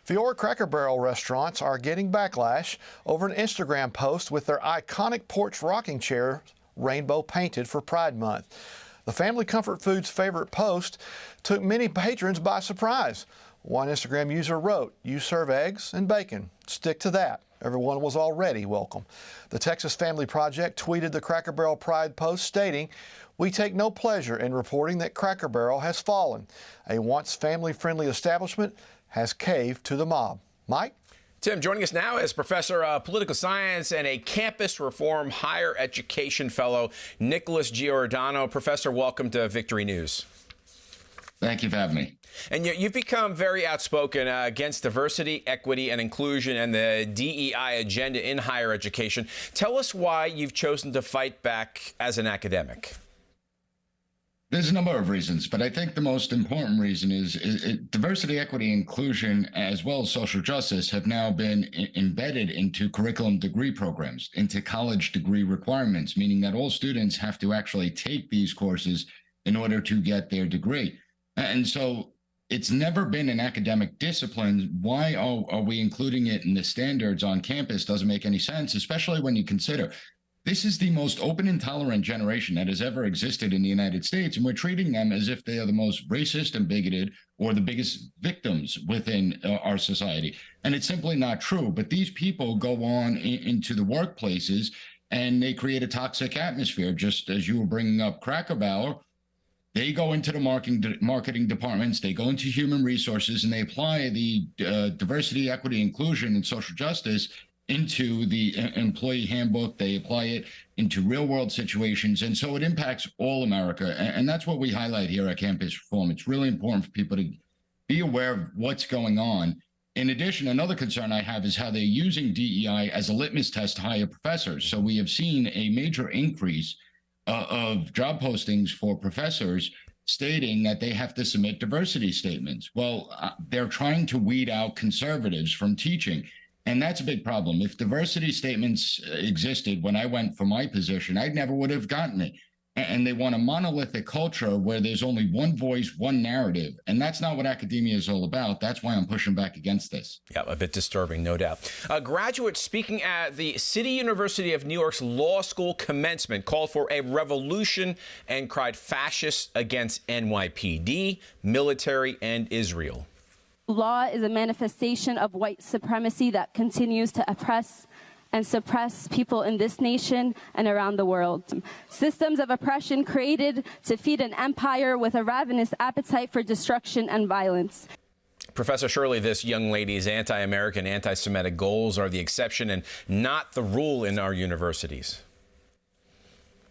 Fiore Cracker Barrel restaurants are getting backlash over an Instagram post with their iconic porch rocking chair rainbow painted for Pride Month. The Family Comfort Foods favorite post took many patrons by surprise. One Instagram user wrote, "You serve eggs and bacon. Stick to that." Everyone was already welcome. The Texas Family Project tweeted the Cracker Barrel Pride post stating, "We take no pleasure in reporting that Cracker Barrel has fallen. A once family-friendly establishment has caved to the mob." Mike? Tim, joining us now is Professor of Political Science and a Campus Reform Higher Education Fellow, Nicholas Giordano. Professor, welcome to Victory News. Thank you for having me. And you've become very outspoken against diversity, equity, and inclusion and the DEI agenda in higher education. Tell us why you've chosen to fight back as an academic. There's a number of reasons, but I think the most important reason is diversity, equity, inclusion, as well as social justice have now been embedded into curriculum degree programs, into college degree requirements, meaning that all students have to actually take these courses in order to get their degree. And so it's never been an academic discipline. Why are we including it in the standards on campus? Doesn't make any sense, especially when you consider this is the most open and tolerant generation that has ever existed in the United States, and we're treating them as if they are the most racist and bigoted or the biggest victims within our society. And it's simply not true. But these people go on into the workplaces and they create a toxic atmosphere, just as you were bringing up Cracker Barrel. They go into the marketing departments, they go into human resources, and they apply the diversity, equity, inclusion, and social justice into the employee handbook. They apply it into real world situations. And so it impacts all America. And that's what we highlight here at Campus Reform. It's really important for people to be aware of what's going on. In addition, another concern I have is how they're using DEI as a litmus test to hire professors. So we have seen a major increase of job postings for professors stating that they have to submit diversity statements. Well, they're trying to weed out conservatives from teaching. And that's a big problem. If diversity statements existed when I went for my position, I never would have gotten it. And they want a monolithic culture where there's only one voice, one narrative. And that's not what academia is all about. That's why I'm pushing back against this. Yeah, a bit disturbing, no doubt. A graduate speaking at the City University of New York's law school commencement called for a revolution and cried fascist against NYPD, military, and Israel. Law is a manifestation of white supremacy that continues to oppress and suppress people in this nation and around the world. Systems of oppression created to feed an empire with a ravenous appetite for destruction and violence. Professor Shirley, this young lady's anti-American, anti-Semitic goals are the exception and not the rule in our universities.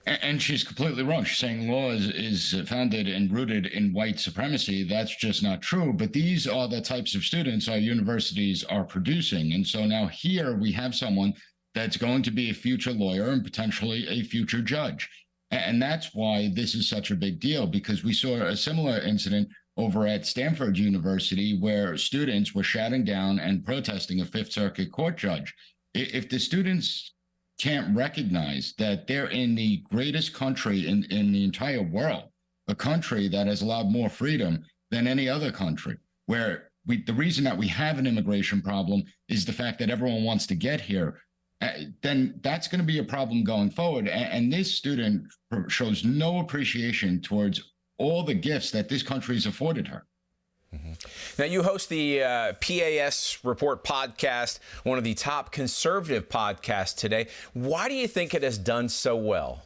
And she's completely wrong. She's saying law is founded and rooted in white supremacy. That's just not true. But these are the types of students our universities are producing. And so now here we have someone that's going to be a future lawyer and potentially a future judge. And that's why this is such a big deal, because we saw a similar incident over at Stanford University where students were shouting down and protesting a Fifth Circuit court judge. If the students can't recognize that they're in the greatest country in the entire world, a country that has allowed more freedom than any other country, where the reason that we have an immigration problem is the fact that everyone wants to get here, then that's going to be a problem going forward. And this student shows no appreciation towards all the gifts that this country has afforded her. Now, you host the PAS Report podcast, one of the top conservative podcasts today. Why do you think it has done so well?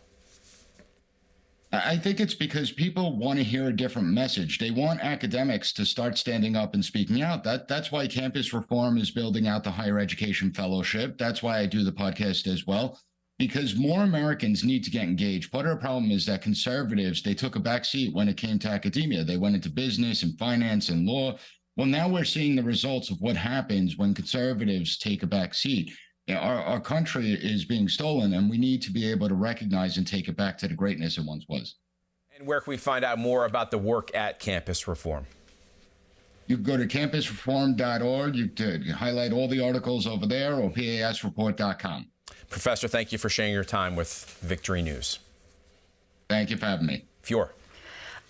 I think it's because people want to hear a different message. They want academics to start standing up and speaking out. That's why Campus Reform is building out the Higher Education Fellowship. That's why I do the podcast as well, because more Americans need to get engaged. Part of the problem is that conservatives, they took a back seat when it came to academia. They went into business and finance and law. Well, now we're seeing the results of what happens when conservatives take a back seat. Our country is being stolen, and we need to be able to recognize and take it back to the greatness it once was. And where can we find out more about the work at Campus Reform? You can go to campusreform.org. You can highlight all the articles over there, or pasreport.com. Professor, thank you for sharing your time with Victory News. Thank you for having me. Fiore.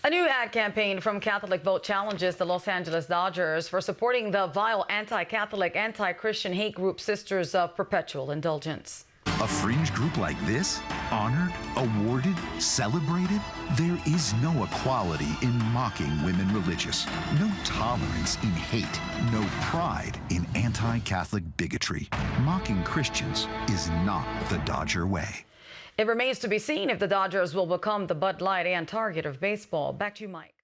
A new ad campaign from Catholic Vote challenges the Los Angeles Dodgers for supporting the vile anti-Catholic, anti-Christian hate group Sisters of Perpetual Indulgence. A fringe group like this? Honored, awarded, celebrated? There is no equality in mocking women religious. No tolerance in hate. No pride in anti-Catholic bigotry. Mocking Christians is not the Dodger way. It remains to be seen if the Dodgers will become the Bud Light and Target of baseball. Back to you, Mike.